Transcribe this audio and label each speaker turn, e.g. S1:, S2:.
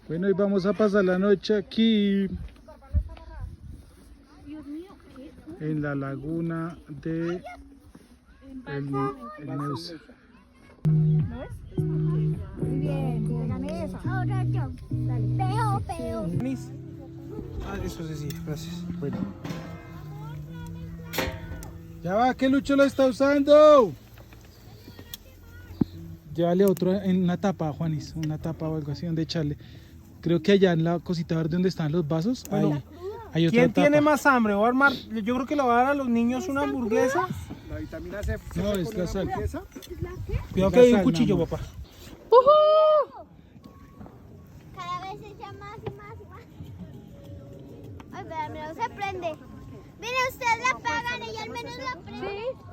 S1: Bueno, y vamos a pasar la noche aquí en la laguna de el Neusa.
S2: Muy bien, gané esa. Ahora yo. Dale. Peo.
S3: Ah, eso sí, gracias.
S1: Bueno. Ya va, que Lucho lo está usando. Llévale otro en una tapa, Juanis, una tapa o algo así donde echarle. Creo que allá en la cosita verde donde están los vasos,
S3: Bueno,
S1: hay otra
S3: ¿quién
S1: tapa.
S3: tiene más hambre? Voy a armar, yo creo que le voy a dar a los niños una hamburguesa.
S4: La vitamina C.
S1: No, es la sal.
S3: Cuidado que
S1: La
S3: hay un
S1: sal,
S3: cuchillo,
S1: mi amor.
S3: papá.
S2: Cada vez se echa más y más y más. Ay, pero al menos se prende. Mire, ustedes la pagan y al menos la prende. Sí.